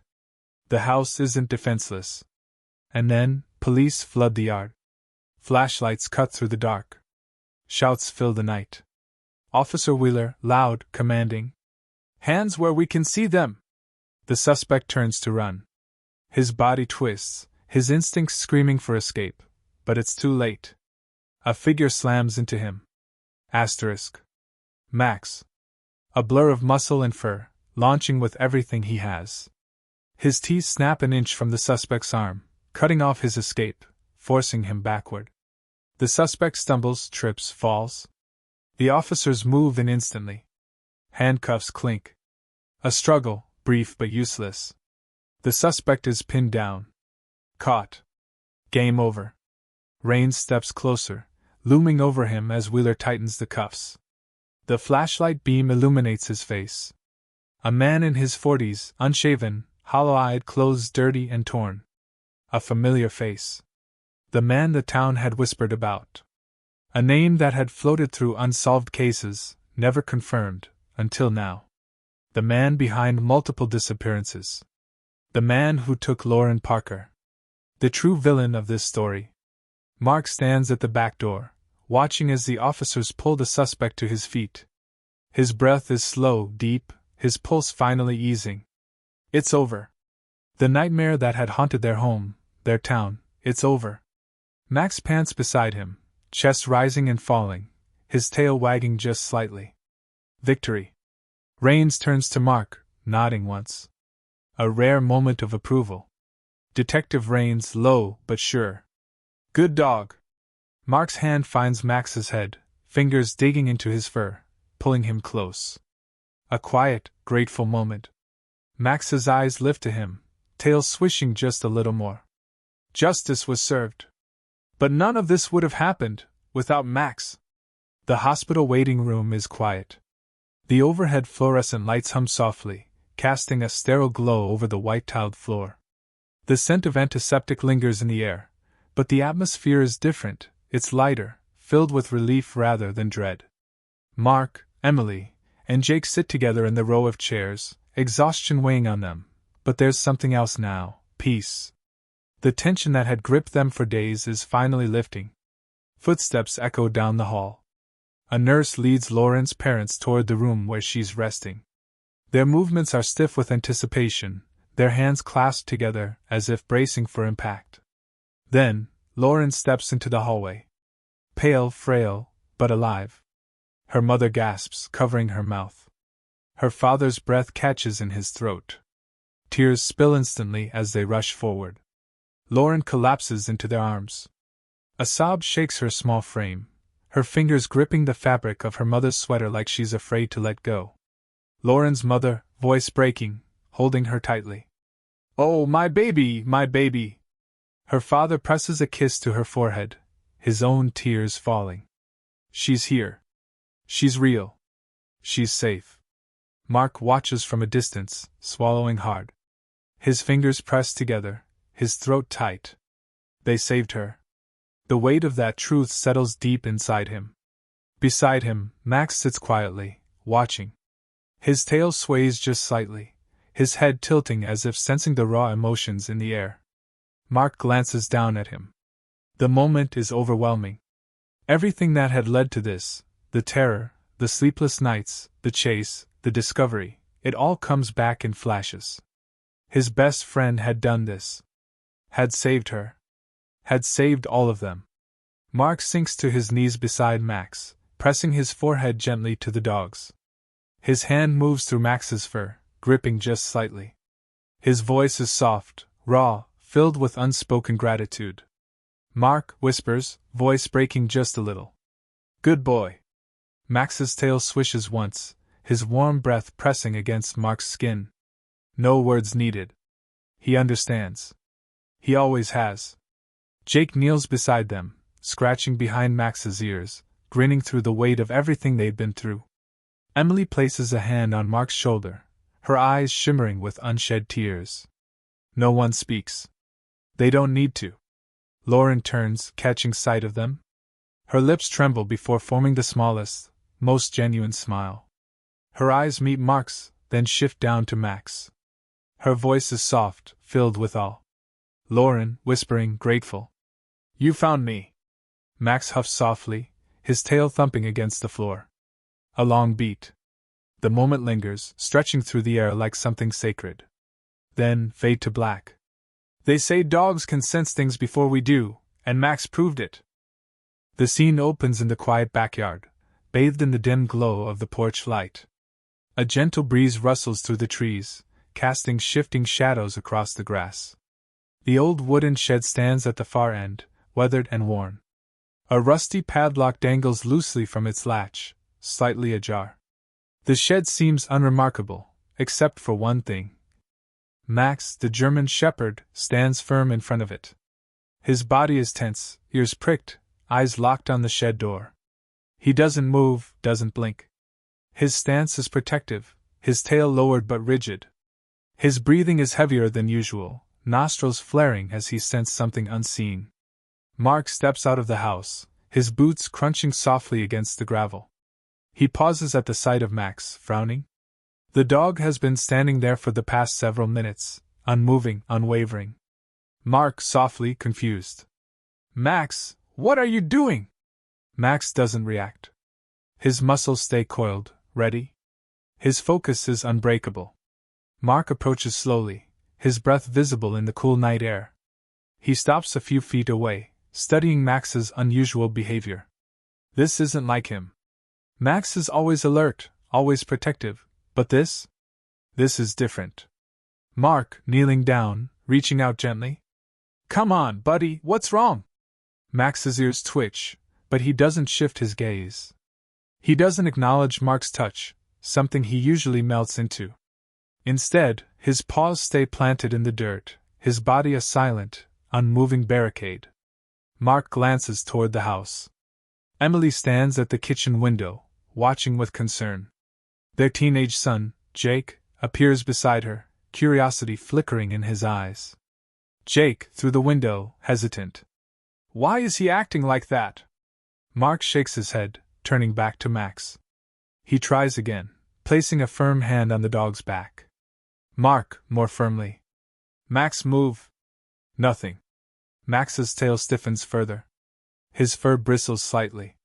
A: The house isn't defenseless. And then, police flood the yard. Flashlights cut through the dark. Shouts fill the night. Officer Wheeler, loud, commanding. "Hands where we can see them!" The suspect turns to run. His body twists, his instincts screaming for escape, but it's too late. A figure slams into him. Asterisk. Max. A blur of muscle and fur, launching with everything he has. His teeth snap an inch from the suspect's arm, cutting off his escape, forcing him backward. The suspect stumbles, trips, falls. The officers move in instantly. Handcuffs clink. A struggle, brief but useless. The suspect is pinned down. Caught. Game over. Rains steps closer, looming over him as Wheeler tightens the cuffs. The flashlight beam illuminates his face. A man in his 40s, unshaven, hollow-eyed, clothes dirty and torn. A familiar face. The man the town had whispered about. A name that had floated through unsolved cases, never confirmed, until now. The man behind multiple disappearances. The man who took Lauren Parker. The true villain of this story. Mark stands at the back door, watching as the officers pull the suspect to his feet. His breath is slow, deep, his pulse finally easing. It's over. The nightmare that had haunted their home, their town, it's over. Max pants beside him, chest rising and falling, his tail wagging just slightly. Victory. Rains turns to Mark, nodding once. A rare moment of approval. Detective Rains, low but sure. Good dog. Mark's hand finds Max's head, fingers digging into his fur, pulling him close. A quiet, grateful moment. Max's eyes lift to him, tail swishing just a little more. Justice was served. But none of this would have happened without Max. The hospital waiting room is quiet. The overhead fluorescent lights hum softly, casting a sterile glow over the white-tiled floor. The scent of antiseptic lingers in the air, but the atmosphere is different, it's lighter, filled with relief rather than dread. Mark, Emily, and Jake sit together in the row of chairs, exhaustion weighing on them, but there's something else now, peace. The tension that had gripped them for days is finally lifting. Footsteps echo down the hall. A nurse leads Lauren's parents toward the room where she's resting. Their movements are stiff with anticipation, their hands clasped together as if bracing for impact. Then, Lauren steps into the hallway. Pale, frail, but alive. Her mother gasps, covering her mouth. Her father's breath catches in his throat. Tears spill instantly as they rush forward. Lauren collapses into their arms. A sob shakes her small frame, her fingers gripping the fabric of her mother's sweater like she's afraid to let go. Lauren's mother, voice breaking, holding her tightly. "Oh, my baby, my baby!" Her father presses a kiss to her forehead, his own tears falling. "She's here. She's real. She's safe." Mark watches from a distance, swallowing hard. His fingers pressed together, his throat tight. They saved her. The weight of that truth settles deep inside him. Beside him, Max sits quietly, watching. His tail sways just slightly, his head tilting as if sensing the raw emotions in the air. Mark glances down at him. The moment is overwhelming. Everything that had led to this, the terror, the sleepless nights, the chase, the discovery, it all comes back in flashes. His best friend had done this. Had saved her. Had saved all of them. Mark sinks to his knees beside Max, pressing his forehead gently to the dog's. His hand moves through Max's fur, gripping just slightly. His voice is soft, raw, filled with unspoken gratitude. "Mark," whispers, voice breaking just a little. "Good boy." Max's tail swishes once, his warm breath pressing against Mark's skin. No words needed. He understands. He always has. Jake kneels beside them, scratching behind Max's ears, grinning through the weight of everything they'd been through. Emily places a hand on Mark's shoulder, her eyes shimmering with unshed tears. No one speaks. They don't need to. Lauren turns, catching sight of them. Her lips tremble before forming the smallest, most genuine smile. Her eyes meet Mark's, then shift down to Max. Her voice is soft, filled with awe. Lauren, whispering, grateful. "You found me." Max huffs softly, his tail thumping against the floor. A long beat. The moment lingers, stretching through the air like something sacred. Then, fade to black. They say dogs can sense things before we do, and Max proved it. The scene opens in the quiet backyard, bathed in the dim glow of the porch light. A gentle breeze rustles through the trees, casting shifting shadows across the grass. The old wooden shed stands at the far end, weathered and worn. A rusty padlock dangles loosely from its latch, slightly ajar. The shed seems unremarkable, except for one thing. Max, the German shepherd, stands firm in front of it. His body is tense, ears pricked, eyes locked on the shed door. He doesn't move, doesn't blink. His stance is protective, his tail lowered but rigid. His breathing is heavier than usual, nostrils flaring as he scents something unseen. Mark steps out of the house, his boots crunching softly against the gravel. He pauses at the sight of Max, frowning. The dog has been standing there for the past several minutes, unmoving, unwavering. Mark softly, confused. "Max, what are you doing?" Max doesn't react. His muscles stay coiled, ready. His focus is unbreakable. Mark approaches slowly, his breath visible in the cool night air. He stops a few feet away, studying Max's unusual behavior. This isn't like him. Max is always alert, always protective, but this is different. Mark, kneeling down, reaching out gently. "Come on, buddy, what's wrong?" Max's ears twitch, but he doesn't shift his gaze. He doesn't acknowledge Mark's touch, something he usually melts into. Instead, his paws stay planted in the dirt, his body a silent, unmoving barricade. Mark glances toward the house. Emily stands at the kitchen window, watching with concern. Their teenage son, Jake, appears beside her, curiosity flickering in his eyes. Jake, through the window, hesitant. "Why is he acting like that?" Mark shakes his head, turning back to Max. He tries again, placing a firm hand on the dog's back. Mark, more firmly. "Max, move." Nothing. Max's tail stiffens further. His fur bristles slightly.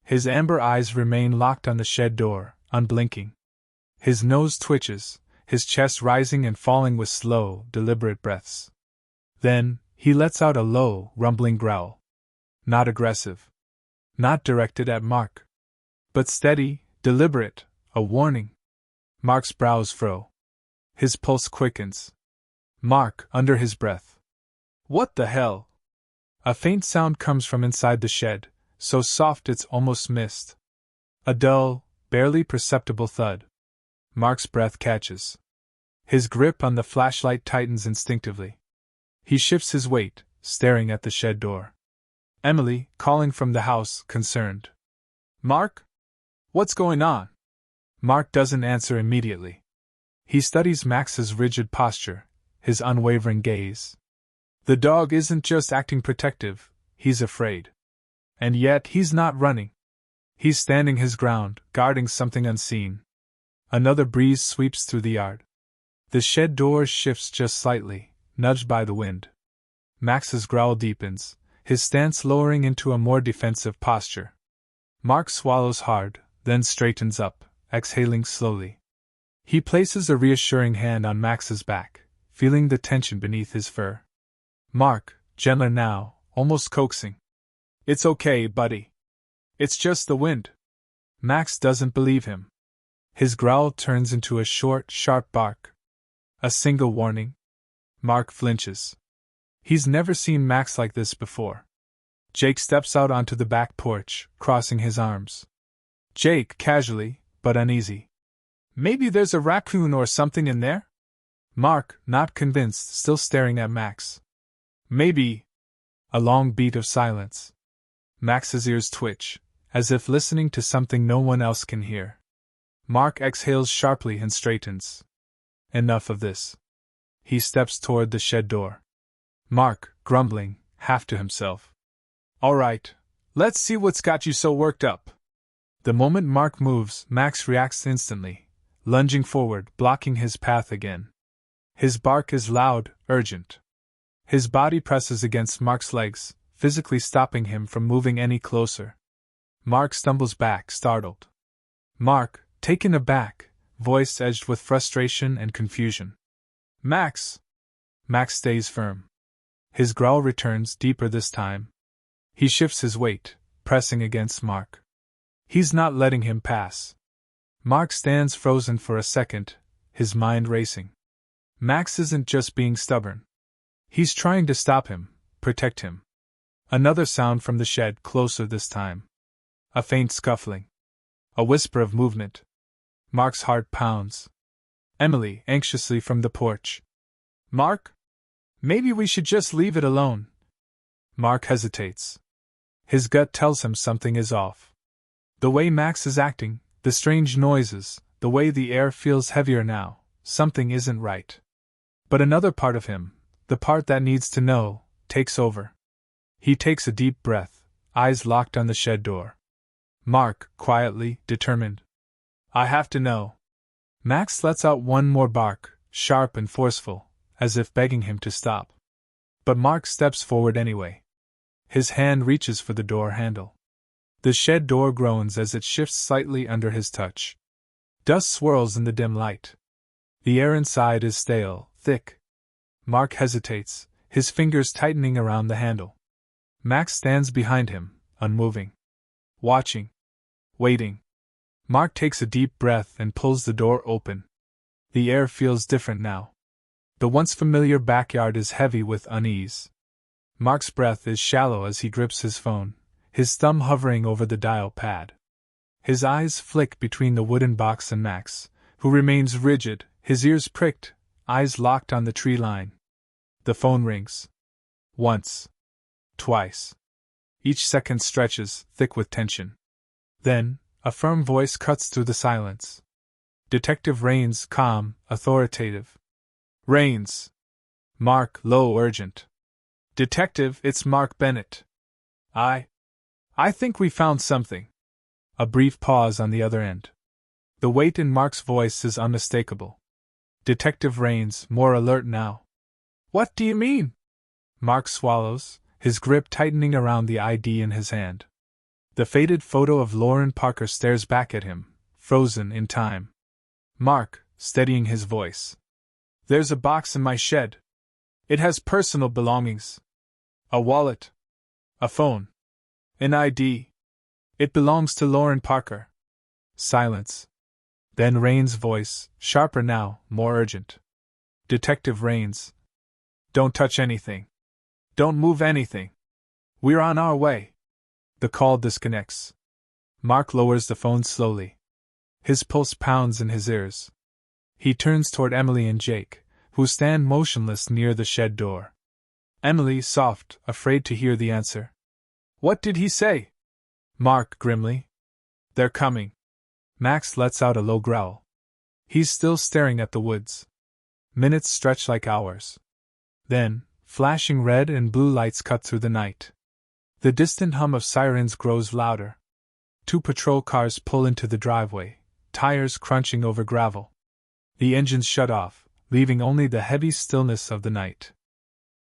A: His amber eyes remain locked on the shed door, unblinking. His nose twitches, his chest rising and falling with slow, deliberate breaths. Then, he lets out a low, rumbling growl. Not aggressive. Not directed at Mark. But steady, deliberate, a warning. Mark's brows furrow. His pulse quickens. Mark, under his breath. "What the hell?" A faint sound comes from inside the shed, so soft it's almost mist. A dull, barely perceptible thud. Mark's breath catches. His grip on the flashlight tightens instinctively. He shifts his weight, staring at the shed door. Emily, calling from the house, concerned. "Mark? What's going on?" Mark doesn't answer immediately. He studies Max's rigid posture, his unwavering gaze. The dog isn't just acting protective, he's afraid. And yet he's not running. He's standing his ground, guarding something unseen. Another breeze sweeps through the yard. The shed door shifts just slightly, nudged by the wind. Max's growl deepens, his stance lowering into a more defensive posture. Mark swallows hard, then straightens up, exhaling slowly. He places a reassuring hand on Max's back, feeling the tension beneath his fur. Mark, gentler now, almost coaxing. "It's okay, buddy. It's just the wind." Max doesn't believe him. His growl turns into a short, sharp bark. A single warning. Mark flinches. He's never seen Max like this before. Jake steps out onto the back porch, crossing his arms. Jake, casually, but uneasy. "Maybe there's a raccoon or something in there?" Mark, not convinced, still staring at Max. "Maybe." A long beat of silence. Max's ears twitch, as if listening to something no one else can hear. Mark exhales sharply and straightens. Enough of this. He steps toward the shed door. Mark, grumbling, half to himself. "All right, let's see what's got you so worked up." The moment Mark moves, Max reacts instantly, lunging forward, blocking his path again. His bark is loud, urgent. His body presses against Mark's legs, physically stopping him from moving any closer. Mark stumbles back, startled. Mark, taken aback, voice edged with frustration and confusion. "Max!" Max stays firm. His growl returns, deeper this time. He shifts his weight, pressing against Mark. He's not letting him pass. Mark stands frozen for a second, his mind racing. Max isn't just being stubborn. He's trying to stop him, protect him. Another sound from the shed, closer this time. A faint scuffling. A whisper of movement. Mark's heart pounds. Emily, anxiously from the porch. Mark? Maybe we should just leave it alone. Mark hesitates. His gut tells him something is off. The way Max is acting, the strange noises, the way the air feels heavier now, something isn't right. But another part of him, the part that needs to know, takes over. He takes a deep breath, eyes locked on the shed door. Mark, quietly, determined. I have to know. Max lets out one more bark, sharp and forceful, as if begging him to stop. But Mark steps forward anyway. His hand reaches for the door handle. The shed door groans as it shifts slightly under his touch. Dust swirls in the dim light. The air inside is stale, thick. Mark hesitates, his fingers tightening around the handle. Max stands behind him, unmoving. Watching. Waiting. Mark takes a deep breath and pulls the door open. The air feels different now. The once familiar backyard is heavy with unease. Mark's breath is shallow as he grips his phone, his thumb hovering over the dial pad. His eyes flick between the wooden box and Max, who remains rigid, his ears pricked, eyes locked on the tree line. The phone rings. Once. Twice. Each second stretches, thick with tension. Then, a firm voice cuts through the silence. Detective Raines, calm, authoritative. Raines. Mark, low, urgent. Detective, it's Mark Bennett. I think we found something. A brief pause on the other end. The weight in Mark's voice is unmistakable. Detective Raines, more alert now. What do you mean? Mark swallows, his grip tightening around the ID in his hand. The faded photo of Lauren Parker stares back at him, frozen in time. Mark, steadying his voice. There's a box in my shed. It has personal belongings. A wallet. A phone. An ID. It belongs to Lauren Parker. Silence. Then Raines' voice, sharper now, more urgent. Detective Raines. Don't touch anything. Don't move anything. We're on our way. The call disconnects. Mark lowers the phone slowly. His pulse pounds in his ears. He turns toward Emily and Jake, who stand motionless near the shed door. Emily, soft, afraid to hear the answer. What did he say? Mark, grimly. They're coming. Max lets out a low growl. He's still staring at the woods. Minutes stretch like hours. Then, flashing red and blue lights cut through the night. The distant hum of sirens grows louder. 2 patrol cars pull into the driveway, tires crunching over gravel. The engines shut off, leaving only the heavy stillness of the night.